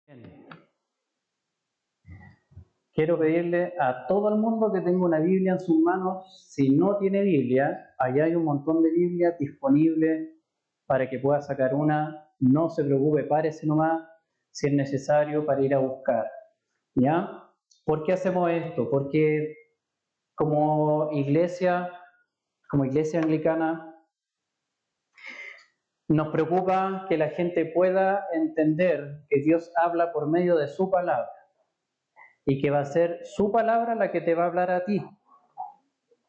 Bien. Quiero pedirle a todo el mundo que tenga una Biblia en sus manos. Si no tiene Biblia, allá hay un montón de Biblias disponibles para que pueda sacar una. No se preocupe, párese nomás si es necesario para ir a buscar. ¿Ya? ¿Por qué hacemos esto? Porque como iglesia anglicana, nos preocupa que la gente pueda entender que Dios habla por medio de su palabra y que va a ser su palabra la que te va a hablar a ti.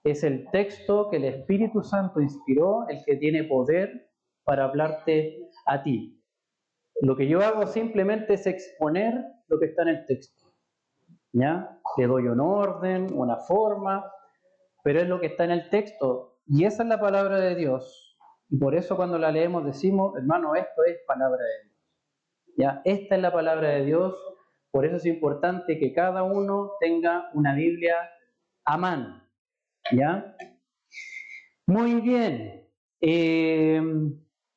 Es el texto que el Espíritu Santo inspiró, el que tiene poder para hablarte a ti. Lo que yo hago simplemente es exponer lo que está en el texto. ¿Ya? Le doy un orden, una forma, pero es lo que está en el texto. Y esa es la palabra de Dios. Y por eso cuando la leemos decimos, hermano, esto es palabra de Dios. ¿Ya? Esta es la palabra de Dios. Por eso es importante que cada uno tenga una Biblia a mano. ¿Ya? Muy bien.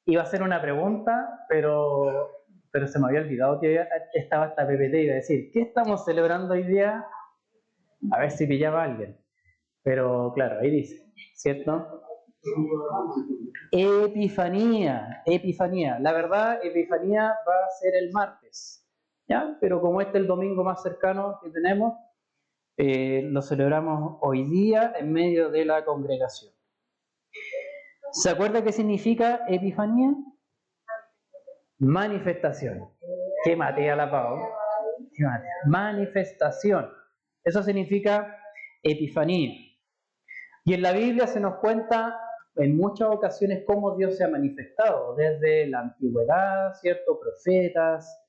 Iba a hacer una pregunta, pero se me había olvidado que estaba esta PPT y iba a decir, ¿qué estamos celebrando hoy día? A ver si pillaba a alguien. Pero claro, ahí dice, ¿cierto? Epifanía. La verdad, Epifanía va a ser el martes, ¿ya? Pero como este es el domingo más cercano que tenemos, lo celebramos hoy día en medio de la congregación. ¿Se acuerda qué significa Epifanía? Manifestación. ¿Qué matea la Pau? Manifestación. Eso significa Epifanía. Y en la Biblia se nos cuenta en muchas ocasiones cómo Dios se ha manifestado, desde la antigüedad, ¿cierto? Profetas,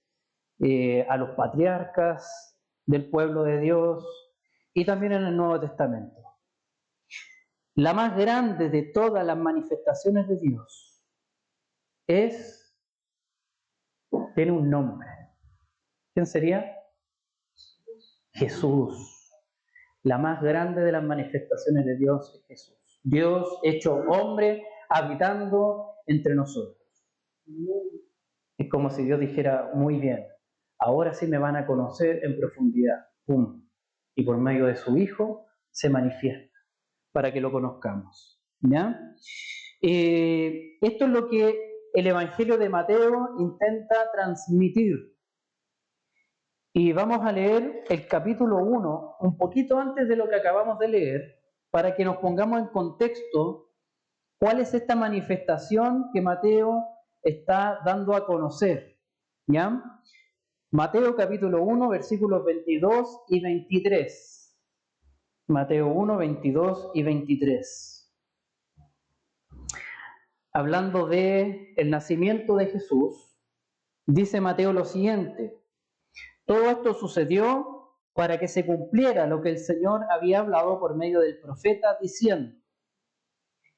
a los patriarcas del pueblo de Dios, y también en el Nuevo Testamento. La más grande de todas las manifestaciones de Dios tiene un nombre. ¿Quién sería? Jesús. La más grande de las manifestaciones de Dios es Jesús. Dios hecho hombre habitando entre nosotros. Es como si Dios dijera, muy bien, ahora sí me van a conocer en profundidad. ¡Pum! Y por medio de su Hijo se manifiesta para que lo conozcamos. ¿Ya? Esto es lo que el Evangelio de Mateo intenta transmitir. Y vamos a leer el capítulo 1, un poquito antes de lo que acabamos de leer, para que nos pongamos en contexto cuál es esta manifestación que Mateo está dando a conocer. ¿Ya? Mateo capítulo 1, versículos 22 y 23. Mateo 1, 22 y 23. Hablando de el nacimiento de Jesús, dice Mateo lo siguiente: todo esto sucedió para que se cumpliera lo que el Señor había hablado por medio del profeta, diciendo: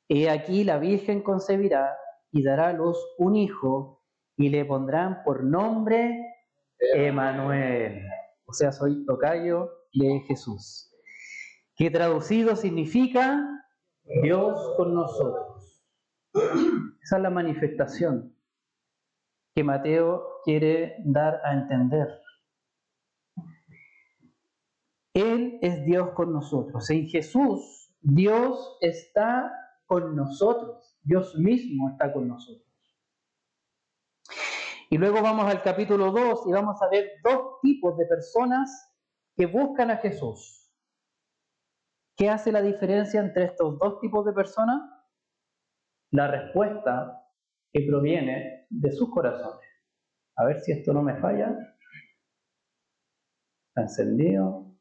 he aquí la Virgen concebirá y dará a luz un hijo, y le pondrán por nombre Emanuel. O sea, soy tocayo de Jesús. Que traducido significa Dios con nosotros. Esa es la manifestación que Mateo quiere dar a entender. Él es Dios con nosotros. En Jesús, Dios está con nosotros. Dios mismo está con nosotros. Y luego vamos al capítulo 2 y vamos a ver dos tipos de personas que buscan a Jesús. ¿Qué hace la diferencia entre estos dos tipos de personas? La respuesta que proviene de sus corazones. A ver si esto no me falla. Está encendido.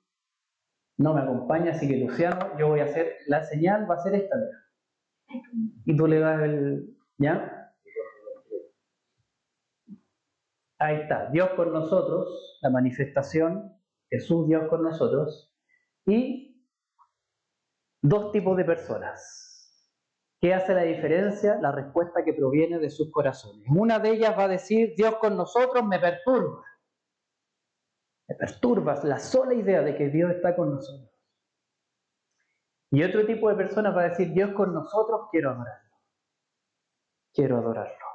No me acompaña, así que Luciano, yo voy a hacer, la señal va a ser esta. Y tú le das el... ¿Ya? Ahí está, Dios con nosotros, la manifestación, Jesús Dios con nosotros, y dos tipos de personas. ¿Qué hace la diferencia? La respuesta que proviene de sus corazones. Una de ellas va a decir, Dios con nosotros me perturba. Me perturba la sola idea de que Dios está con nosotros. Y otro tipo de personas va a decir, Dios con nosotros, quiero adorarlo. Quiero adorarlo.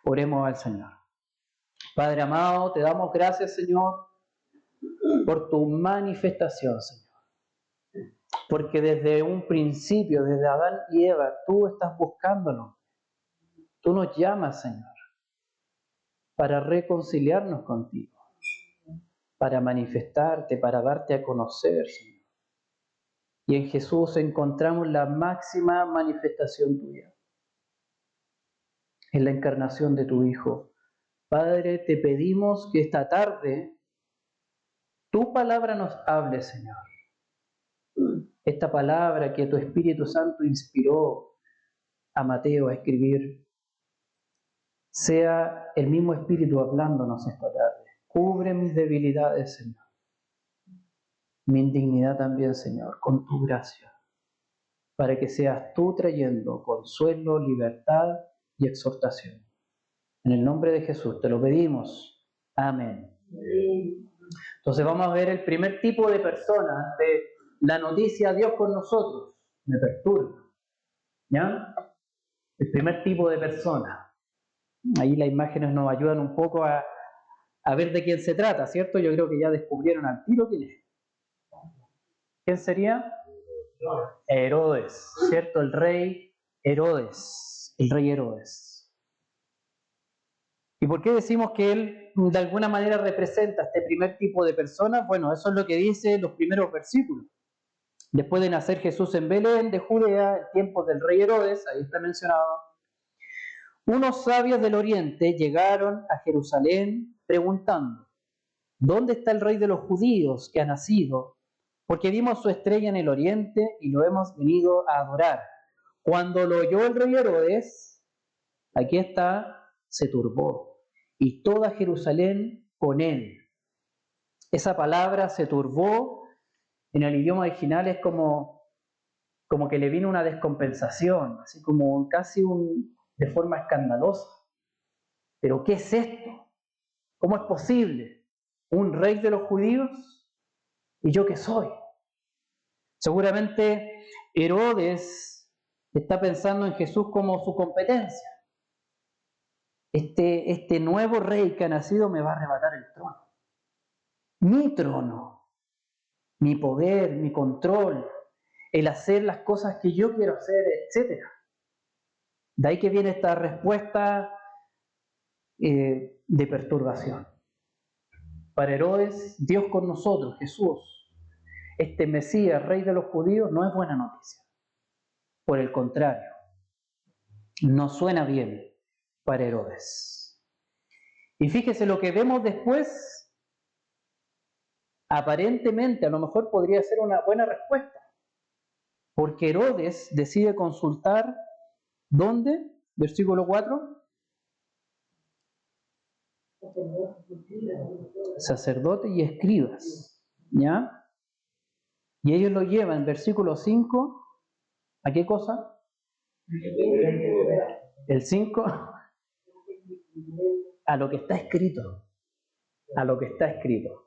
Oremos al Señor. Padre amado, te damos gracias, Señor, por tu manifestación, Señor. Porque desde un principio, desde Adán y Eva, tú estás buscándonos. Tú nos llamas, Señor, para reconciliarnos contigo, para manifestarte, para darte a conocer, Señor. Y en Jesús encontramos la máxima manifestación tuya, en la encarnación de tu Hijo. Padre, te pedimos que esta tarde tu palabra nos hable, Señor. Esta palabra que tu Espíritu Santo inspiró a Mateo a escribir, sea el mismo Espíritu hablándonos esta tarde. Cubre mis debilidades, Señor. Mi indignidad también, Señor, con tu gracia, para que seas tú trayendo consuelo, libertad y exhortación. En el nombre de Jesús te lo pedimos. Amén. Entonces vamos a ver el primer tipo de persona ante la noticia Dios con nosotros. Me perturba. ¿Ya? El primer tipo de persona. Ahí las imágenes nos ayudan un poco a ver de quién se trata, ¿cierto? Yo creo que ya descubrieron al tiro quién es. ¿Quién sería? Herodes, ¿cierto? El rey Herodes. El rey Herodes. ¿Y por qué decimos que él de alguna manera representa este primer tipo de personas? Bueno, eso es lo que dice los primeros versículos. Después de nacer Jesús en Belén de Judea, en tiempos del rey Herodes, ahí está mencionado, unos sabios del oriente llegaron a Jerusalén preguntando: ¿dónde está el rey de los judíos que ha nacido? Porque vimos su estrella en el oriente y lo hemos venido a adorar. Cuando lo oyó el rey Herodes, aquí está, se turbó, y toda Jerusalén con él. Esa palabra se turbó en el idioma original es como que le vino una descompensación, así como casi de forma escandalosa. ¿Pero qué es esto? ¿Cómo es posible? ¿Un rey de los judíos? ¿Y yo qué soy? Seguramente Herodes está pensando en Jesús como su competencia. Este nuevo rey que ha nacido me va a arrebatar el trono, mi poder, mi control, el hacer las cosas que yo quiero hacer, etc. De ahí que viene esta respuesta de perturbación. Para Herodes, Dios con nosotros, Jesús, este Mesías, rey de los judíos, no es buena noticia. Por el contrario, no suena bien para Herodes. Y fíjese lo que vemos después, aparentemente a lo mejor podría ser una buena respuesta, porque Herodes decide consultar, ¿dónde? Versículo 4. Sacerdotes y escribas, ¿ya? Y ellos lo llevan, versículo 5, ¿a qué cosa? El 5, a lo que está escrito. A lo que está escrito.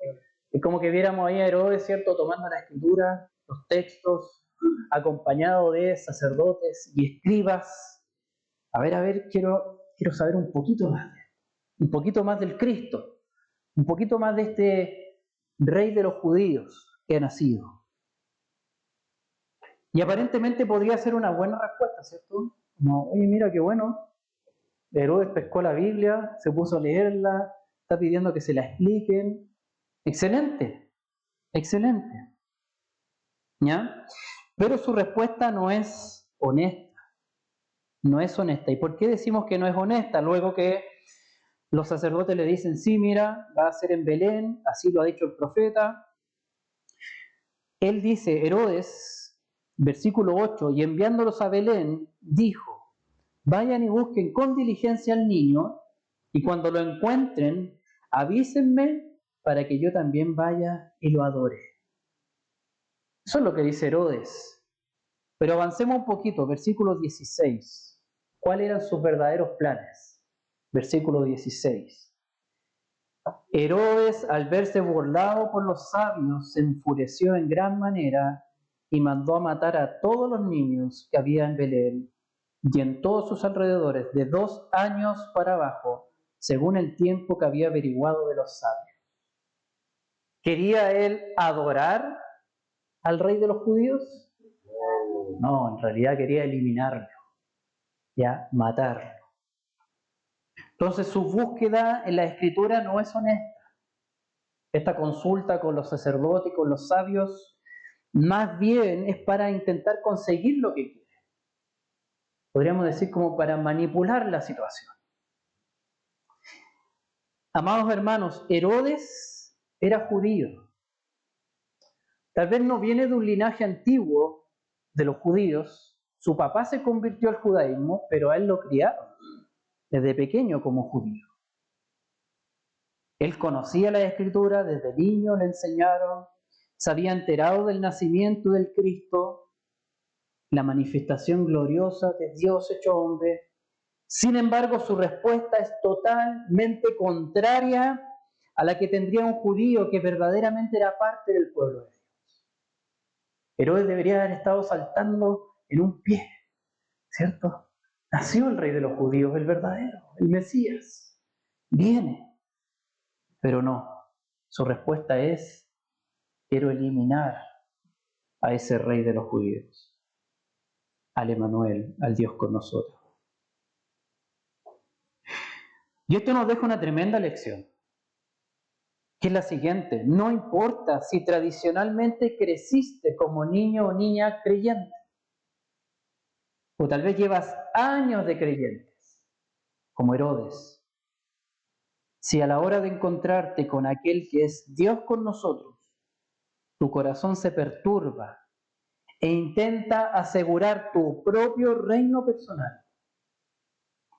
Es como que viéramos ahí a Herodes, ¿cierto?, tomando la escritura, los textos, acompañado de sacerdotes y escribas. A ver, quiero saber un poquito más del Cristo, un poquito más de este rey de los judíos que ha nacido. Y aparentemente podría ser una buena respuesta, ¿cierto? Como, oye, mira qué bueno, Herodes pescó la Biblia, se puso a leerla, está pidiendo que se la expliquen. Excelente, excelente. ¿Ya? Pero su respuesta no es honesta. No es honesta. ¿Y por qué decimos que no es honesta? Luego que los sacerdotes le dicen, sí, mira, va a ser en Belén, así lo ha dicho el profeta. Él dice, Herodes, versículo 8, y enviándolos a Belén, dijo, vayan y busquen con diligencia al niño, y cuando lo encuentren, avísenme para que yo también vaya y lo adore. Eso es lo que dice Herodes. Pero avancemos un poquito, versículo 16. ¿Cuáles eran sus verdaderos planes? Versículo 16. Herodes, al verse burlado por los sabios, se enfureció en gran manera y mandó a matar a todos los niños que había en Belén y en todos sus alrededores, de 2 años para abajo, según el tiempo que había averiguado de los sabios. ¿Quería él adorar al rey de los judíos? No, en realidad quería eliminarlo, ya, matarlo. Entonces su búsqueda en la Escritura no es honesta. Esta consulta con los sacerdotes y con los sabios más bien es para intentar conseguir lo que quiere. Podríamos decir como para manipular la situación. Amados hermanos, Herodes era judío. Tal vez no viene de un linaje antiguo de los judíos. Su papá se convirtió al judaísmo, pero a él lo criaron desde pequeño como judío. Él conocía la Escritura, desde niño le enseñaron, se había enterado del nacimiento del Cristo, la manifestación gloriosa de Dios hecho hombre. Sin embargo, su respuesta es totalmente contraria a la que tendría un judío que verdaderamente era parte del pueblo de Dios. Herodes debería haber estado saltando en un pie, ¿cierto? Nació el rey de los judíos, el verdadero, el Mesías. Viene. Pero no. Su respuesta es: quiero eliminar a ese rey de los judíos, al Emmanuel, al Dios con nosotros. Y esto nos deja una tremenda lección, que es la siguiente: no importa si tradicionalmente creciste como niño o niña creyente, o tal vez llevas años de creyentes, como Herodes. Si a la hora de encontrarte con aquel que es Dios con nosotros, tu corazón se perturba e intenta asegurar tu propio reino personal,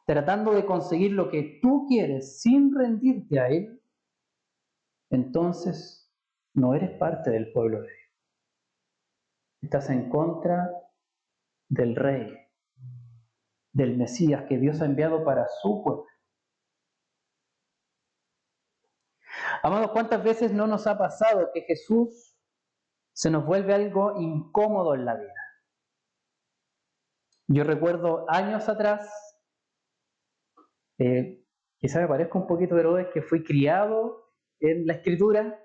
tratando de conseguir lo que tú quieres sin rendirte a Él, entonces no eres parte del pueblo de Dios. Estás en contra del Rey, del Mesías que Dios ha enviado para su pueblo. Amados, ¿cuántas veces no nos ha pasado que Jesús se nos vuelve algo incómodo en la vida? Yo recuerdo años atrás, quizá me parezca un poquito de Herodes, que fui criado en la Escritura.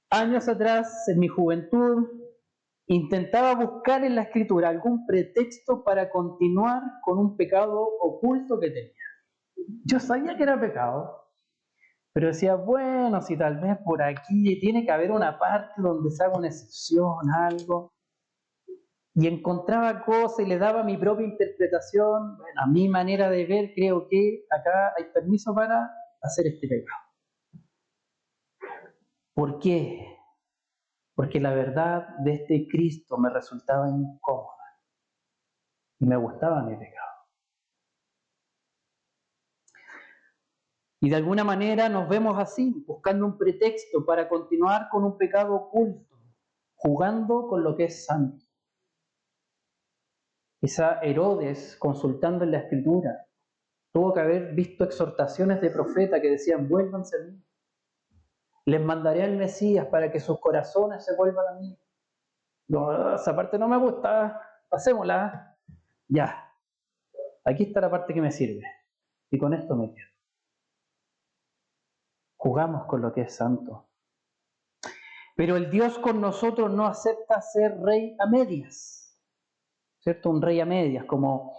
Años atrás, en mi juventud, intentaba buscar en la Escritura algún pretexto para continuar con un pecado oculto que tenía. Yo sabía que era pecado, pero decía, bueno, si tal vez por aquí tiene que haber una parte donde se haga una excepción, algo. Y encontraba cosas y le daba mi propia interpretación. Bueno, a mi manera de ver, creo que acá hay permiso para hacer este pecado. ¿Por qué? Porque la verdad de este Cristo me resultaba incómoda y me gustaba mi pecado. Y de alguna manera nos vemos así, buscando un pretexto para continuar con un pecado oculto, jugando con lo que es santo. Quizá Herodes, consultando en la Escritura, tuvo que haber visto exhortaciones de profeta que decían: vuélvanse a mí. Les mandaré al Mesías para que sus corazones se vuelvan a mí. No, esa parte no me gusta, pasémosla. Ya, aquí está la parte que me sirve. Y con esto me quedo. Jugamos con lo que es santo. Pero el Dios con nosotros no acepta ser rey a medias. ¿Cierto? Un rey a medias, como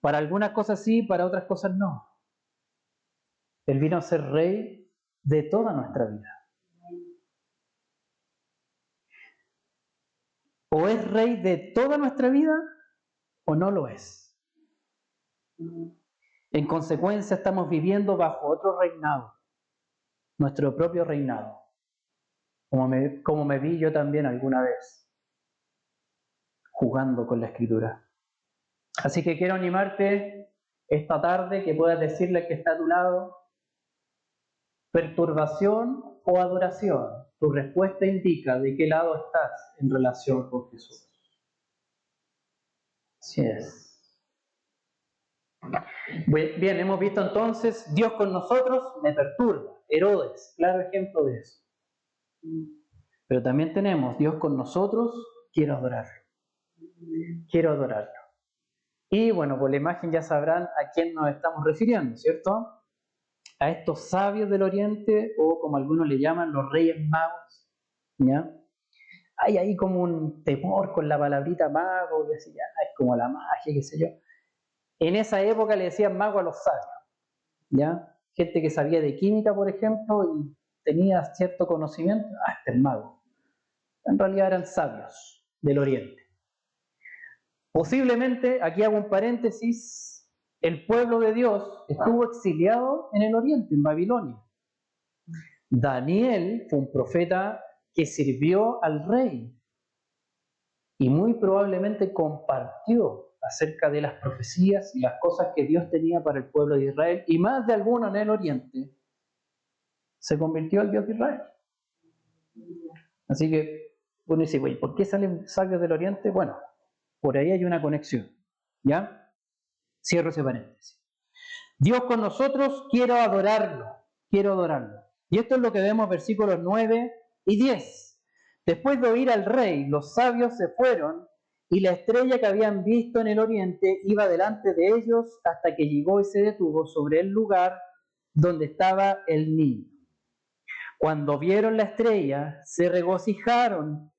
para algunas cosas sí, para otras cosas no. Él vino a ser rey de toda nuestra vida. O es rey de toda nuestra vida o no lo es. En consecuencia, estamos viviendo bajo otro reinado, nuestro propio reinado, como me vi yo también alguna vez, jugando con la Escritura. Así que quiero animarte esta tarde, que puedas decirle al que está a tu lado: perturbación o adoración. Tu respuesta indica de qué lado estás en relación con Jesús. Así es. Bien, hemos visto entonces, Dios con nosotros me perturba. Herodes, claro ejemplo de eso. Pero también tenemos Dios con nosotros, quiero adorarlo. Quiero adorarlo. Y bueno, por la imagen ya sabrán a quién nos estamos refiriendo, ¿cierto? A estos sabios del Oriente, o como algunos le llaman, los Reyes Magos, ¿ya? Hay ahí como un temor con la palabrita mago, y así, ya, es como la magia, qué sé yo. En esa época le decían mago a los sabios, ¿ya? Gente que sabía de química, por ejemplo, y tenía cierto conocimiento, este es mago. En realidad eran sabios del Oriente. Posiblemente, aquí hago un paréntesis, el pueblo de Dios estuvo exiliado en el Oriente, en Babilonia. Daniel fue un profeta que sirvió al rey y muy probablemente compartió acerca de las profecías y las cosas que Dios tenía para el pueblo de Israel, y más de alguno en el Oriente se convirtió al Dios de Israel. Así que uno dice, oye, ¿por qué salen sabios del Oriente? Bueno, por ahí hay una conexión, ¿ya? Cierro ese paréntesis. Dios con nosotros, quiero adorarlo. Y esto es lo que vemos versículos 9 y 10. Después de oír al rey, los sabios se fueron, y la estrella que habían visto en el oriente iba delante de ellos hasta que llegó y se detuvo sobre el lugar donde estaba el niño. Cuando vieron la estrella, se regocijaron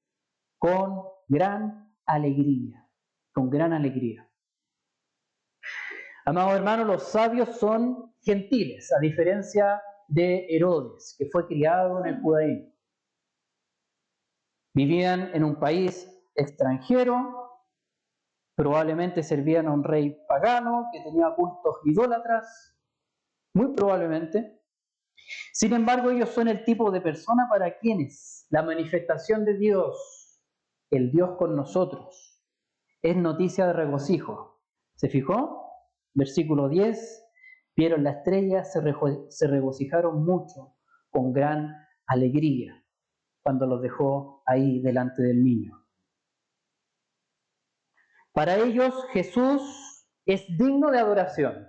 con gran alegría, con gran alegría. Amados hermanos, los sabios son gentiles, a diferencia de Herodes, que fue criado en el judaísmo. Vivían en un país extranjero, probablemente servían a un rey pagano que tenía cultos idólatras, muy probablemente. Sin embargo, ellos son el tipo de persona para quienes la manifestación de Dios, el Dios con nosotros, es noticia de regocijo. ¿Se fijó? Versículo 10. Vieron la estrella, se regocijaron mucho, con gran alegría, cuando los dejó ahí delante del niño. Para ellos Jesús es digno de adoración.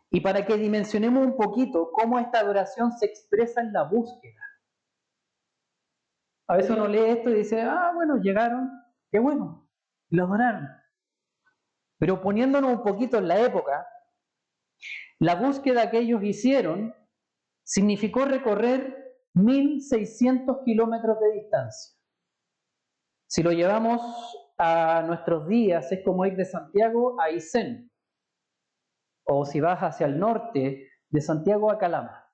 Y para que dimensionemos un poquito cómo esta adoración se expresa en la búsqueda. A veces uno lee esto y dice, bueno, llegaron, qué bueno, lo adoraron. Pero poniéndonos un poquito en la época, la búsqueda que ellos hicieron significó recorrer 1.600 kilómetros de distancia. Si lo llevamos a nuestros días, es como ir de Santiago a Aysén, o si vas hacia el norte, de Santiago a Calama.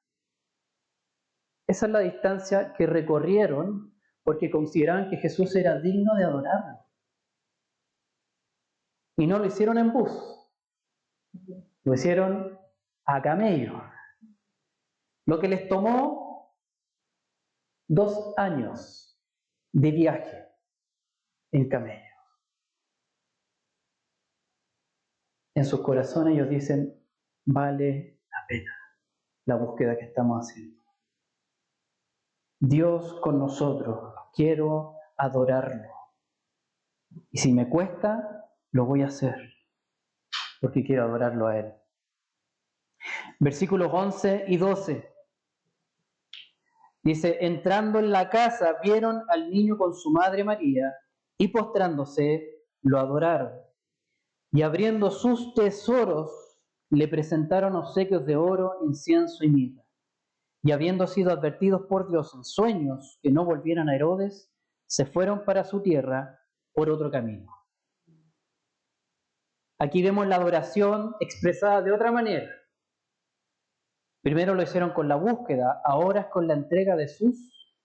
Esa es la distancia que recorrieron porque consideraban que Jesús era digno de adorarlo. Y no lo hicieron en bus, lo hicieron a camello. Lo que les tomó 2 años de viaje en camello. En sus corazones ellos dicen, vale la pena la búsqueda que estamos haciendo. Dios con nosotros, quiero adorarlo. Y si me cuesta, lo voy a hacer, porque quiero adorarlo a Él. Versículos 11 y 12. Dice, entrando en la casa, vieron al niño con su madre María, y postrándose, lo adoraron. Y abriendo sus tesoros, le presentaron obsequios de oro, incienso y mirra. Y habiendo sido advertidos por Dios en sueños que no volvieran a Herodes, se fueron para su tierra por otro camino. Aquí vemos la adoración expresada de otra manera. Primero lo hicieron con la búsqueda, ahora es con la entrega de sus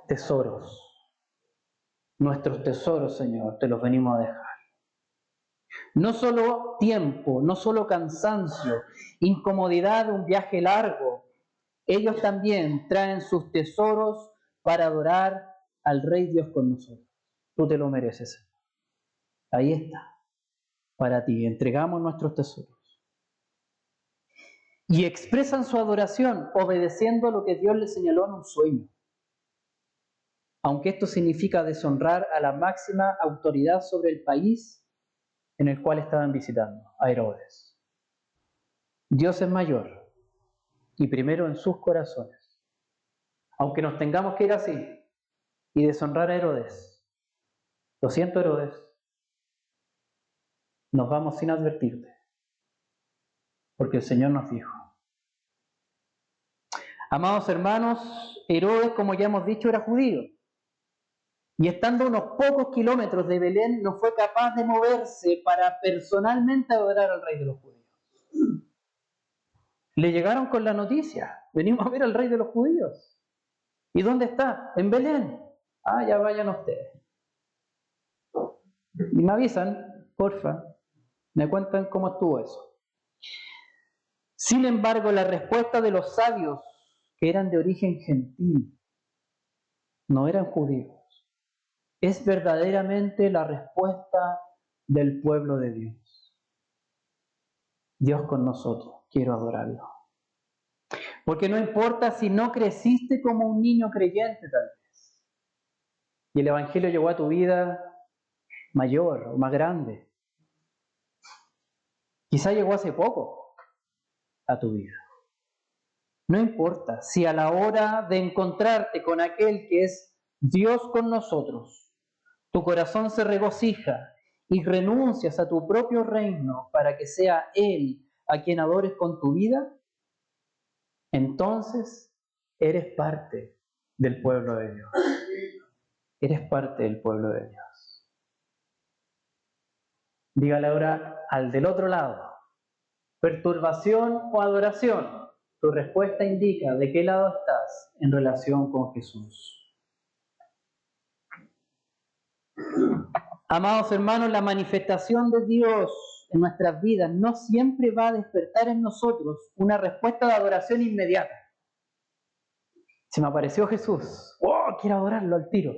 tesoros. Nuestros tesoros, Señor, te los venimos a dejar. No solo tiempo, no solo cansancio, incomodidad de un viaje largo. Ellos también traen sus tesoros para adorar al Rey Dios con nosotros. Tú te lo mereces, Señor. Ahí está, para ti. Entregamos nuestros tesoros. Y expresan su adoración obedeciendo lo que Dios les señaló en un sueño. Aunque esto significa deshonrar a la máxima autoridad sobre el país en el cual estaban visitando, a Herodes. Dios es mayor y primero en sus corazones. Aunque nos tengamos que ir así y deshonrar a Herodes. Lo siento, Herodes, nos vamos sin advertirte, porque el Señor nos dijo. Amados hermanos, Herodes, como ya hemos dicho, era judío. Y estando a unos pocos kilómetros de Belén, no fue capaz de moverse para personalmente adorar al rey de los judíos. Le llegaron con la noticia: venimos a ver al rey de los judíos. ¿Y dónde está? En Belén. Ah, ya vayan ustedes. Y me avisan, porfa, me cuentan cómo estuvo eso. Sin embargo, la respuesta de los sabios, que eran de origen gentil, no eran judíos, es verdaderamente la respuesta del pueblo de Dios. Dios con nosotros, quiero adorarlo. Porque no importa si no creciste como un niño creyente tal vez, y el Evangelio llegó a tu vida mayor o más grande. Quizá llegó hace poco a tu vida. No importa si a la hora de encontrarte con aquel que es Dios con nosotros, tu corazón se regocija y renuncias a tu propio reino para que sea Él a quien adores con tu vida, entonces eres parte del pueblo de Dios. Eres parte del pueblo de Dios. Dígale ahora al del otro lado: perturbación o adoración. Tu respuesta indica de qué lado estás en relación con Jesús. Amados hermanos, la manifestación de Dios en nuestras vidas no siempre va a despertar en nosotros una respuesta de adoración inmediata. Si me apareció Jesús, ¡oh, quiero adorarlo al tiro!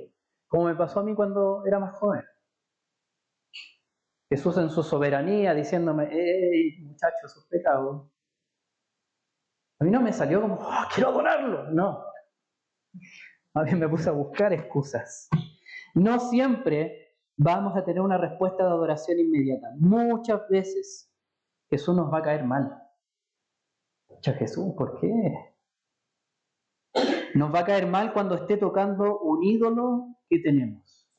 Como me pasó a mí cuando era más joven. Jesús en su soberanía diciéndome: ¡hey, muchachos, sus pecados! A mí no me salió como: ¡oh, quiero adorarlo! No. A mí me puse a buscar excusas. No siempre vamos a tener una respuesta de adoración inmediata. Muchas veces Jesús nos va a caer mal. Pucha, Jesús, ¿por qué? Nos va a caer mal cuando esté tocando un ídolo que tenemos.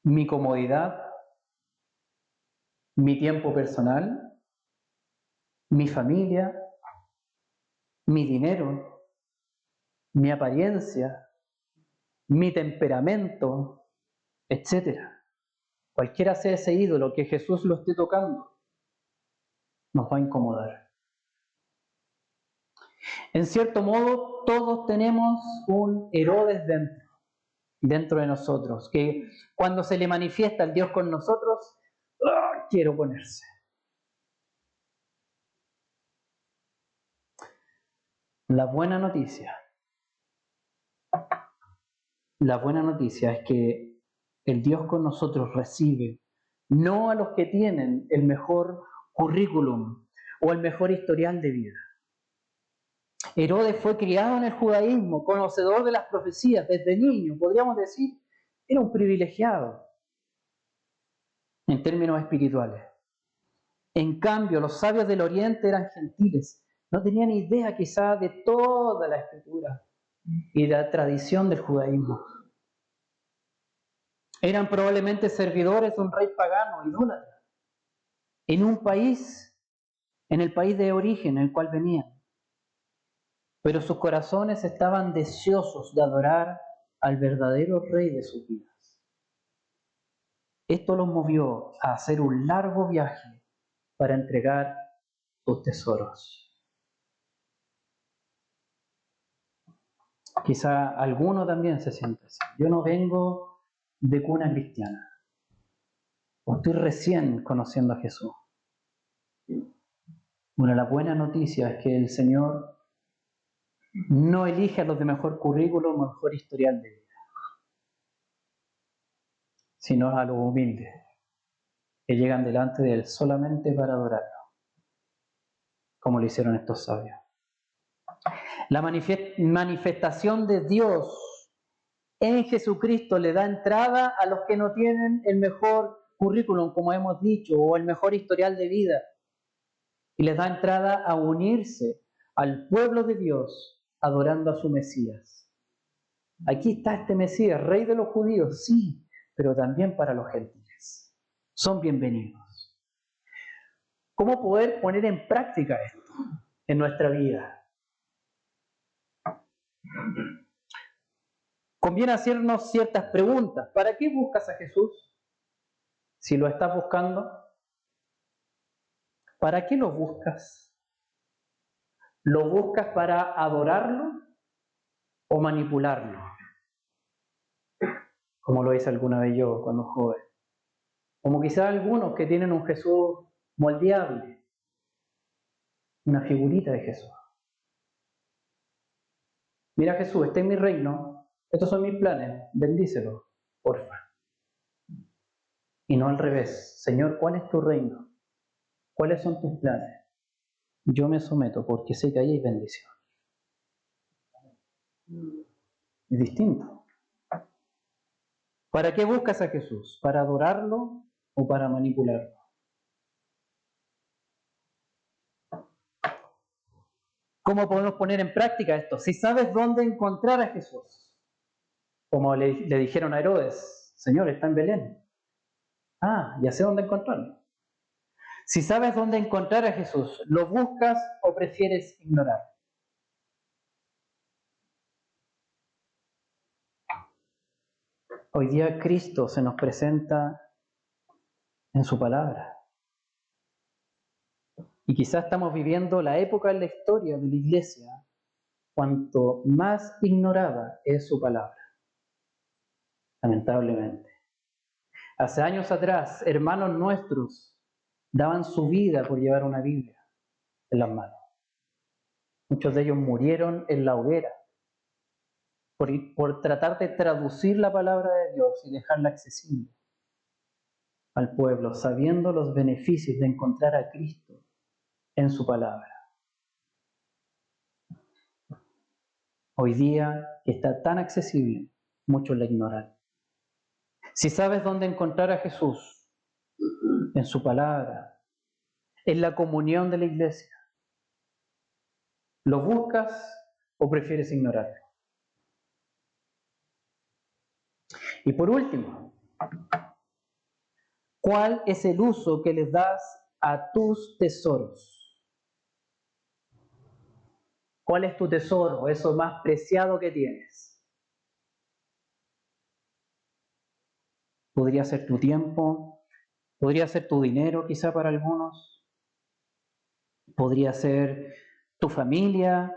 Mi comodidad, mi tiempo personal, mi familia, mi dinero, mi apariencia, mi temperamento, etc. Cualquiera sea ese ídolo que Jesús lo esté tocando, nos va a incomodar. En cierto modo, todos tenemos un Herodes dentro de nosotros, que cuando se le manifiesta el Dios con nosotros, ¡oh, quiere oponerse! La buena noticia es que el Dios con nosotros recibe no a los que tienen el mejor currículum o el mejor historial de vida. Herodes fue criado en el judaísmo, conocedor de las profecías desde niño, podríamos decir, era un privilegiado en términos espirituales. En cambio, los sabios del Oriente eran gentiles, no tenían idea quizá de toda la escritura y la tradición del judaísmo. Eran probablemente servidores de un rey pagano, idólatra, en el país de origen en el cual venían. Pero sus corazones estaban deseosos de adorar al verdadero rey de sus vidas. Esto los movió a hacer un largo viaje para entregar sus tesoros. Quizá alguno también se siente así. Yo no vengo de cuna cristiana, o estoy recién conociendo a Jesús. Bueno, la buena noticia es que el Señor no elige a los de mejor currículum o mejor historial de vida, sino a los humildes que llegan delante de Él solamente para adorarlo, como lo hicieron estos sabios. La manifestación de Dios en Jesucristo le da entrada a los que no tienen el mejor currículum, como hemos dicho, o el mejor historial de vida, y les da entrada a unirse al pueblo de Dios adorando a su Mesías. Aquí está este Mesías, rey de los judíos, sí, pero también para los gentiles. son bienvenidos. ¿Cómo poder poner en práctica esto en nuestra vida? Conviene hacernos ciertas preguntas. ¿Para qué buscas a Jesús? Si lo estás buscando, ¿para qué lo buscas? ¿Lo buscas para adorarlo o manipularlo? Como lo hice alguna vez yo cuando joven. Como quizás algunos que tienen un Jesús moldeable, una figurita de Jesús. Mira Jesús, este es mi reino, estos son mis planes, bendícelo, porfa. Y no al revés. Señor, ¿cuál es tu reino? ¿Cuáles son tus planes? Yo me someto porque sé que ahí hay bendición. Es distinto. ¿Para qué buscas a Jesús? ¿Para adorarlo o para manipularlo? ¿Cómo podemos poner en práctica esto? Si sabes dónde encontrar a Jesús, como le dijeron a Herodes, Señor, está en Belén. Ah, ya sé dónde encontrarlo. Si sabes dónde encontrar a Jesús, ¿lo buscas o prefieres ignorar? Hoy día Cristo se nos presenta en su palabra. Y quizás estamos viviendo la época en la historia de la iglesia cuanto más ignorada es su palabra. Lamentablemente. Hace años atrás, hermanos nuestros daban su vida por llevar una Biblia en las manos. Muchos de ellos murieron en la hoguera por tratar de traducir la palabra de Dios y dejarla accesible al pueblo, sabiendo los beneficios de encontrar a Cristo en su palabra. Hoy día, que está tan accesible, muchos la ignoran. Si sabes dónde encontrar a Jesús, en su palabra, en la comunión de la iglesia, ¿lo buscas o prefieres ignorarlo? Y por último, ¿cuál es el uso que les das a tus tesoros? ¿Cuál es tu tesoro, eso más preciado que tienes? Podría ser tu tiempo, podría ser tu dinero quizá para algunos, podría ser tu familia,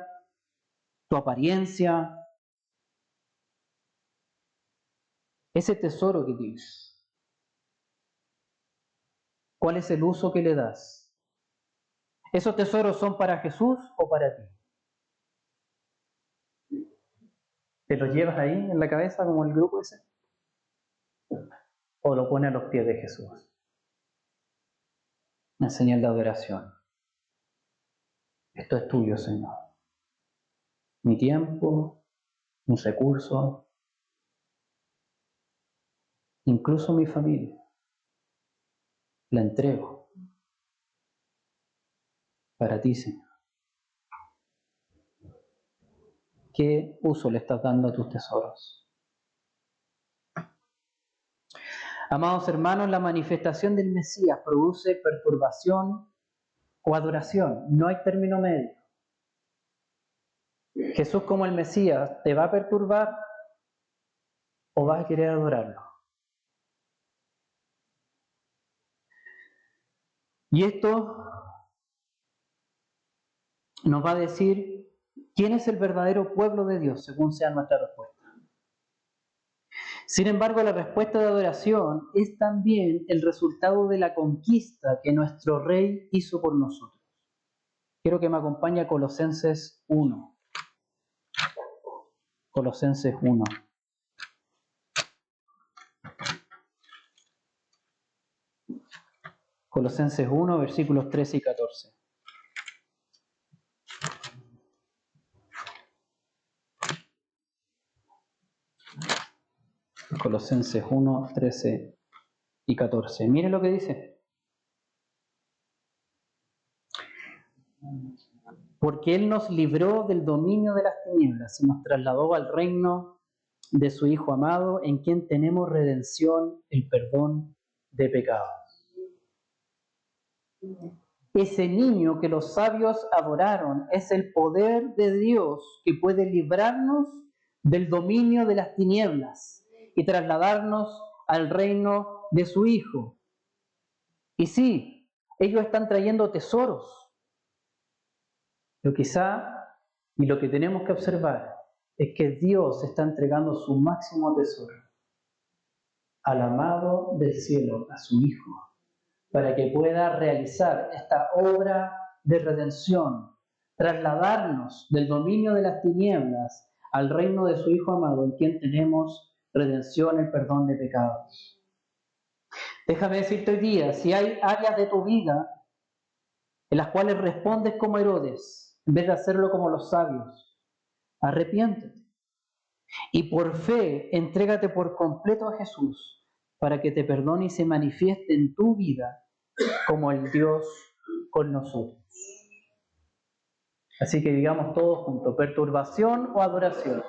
tu apariencia, ese tesoro que tienes. ¿Cuál es el uso que le das? ¿Esos tesoros son para Jesús o para ti? ¿Te los llevas ahí en la cabeza como el grupo ese? ¿O lo pones a los pies de Jesús? Una señal de adoración. Esto es tuyo, Señor. Mi tiempo, mis recursos, incluso mi familia. La entrego para ti, Señor. ¿Qué uso le estás dando a tus tesoros? Amados hermanos, la manifestación del Mesías produce perturbación o adoración. No hay término medio. Jesús como el Mesías, ¿te va a perturbar o vas a querer adorarlo? Y esto nos va a decir quién es el verdadero pueblo de Dios, según sea nuestra respuesta. Sin embargo, la respuesta de adoración es también el resultado de la conquista que nuestro Rey hizo por nosotros. Quiero que me acompañe a Colosenses 1. Colosenses 1. Colosenses 1, versículos 13 y 14. Colosenses 1, 13 y 14. Miren lo que dice. Porque Él nos libró del dominio de las tinieblas y nos trasladó al reino de su Hijo amado, en quien tenemos redención, el perdón de pecados. Ese niño que los sabios adoraron es el poder de Dios que puede librarnos del dominio de las tinieblas y trasladarnos al reino de su Hijo. Y sí, ellos están trayendo tesoros, pero quizá, y lo que tenemos que observar, es que Dios está entregando su máximo tesoro al amado del cielo, a su Hijo, para que pueda realizar esta obra de redención, trasladarnos del dominio de las tinieblas al reino de su Hijo amado, en quien tenemos redención, el perdón de pecados. Déjame decirte hoy día, si hay áreas de tu vida en las cuales respondes como Herodes, en vez de hacerlo como los sabios, arrepiéntete. Y por fe, entrégate por completo a Jesús para que te perdone y se manifieste en tu vida como el Dios con nosotros. Así que digamos todos juntos, perturbación o adoración.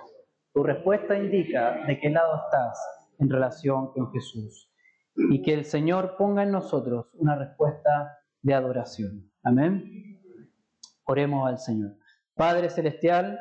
Tu respuesta indica de qué lado estás en relación con Jesús. Y que el Señor ponga en nosotros una respuesta de adoración. Amén. Oremos al Señor. Padre Celestial,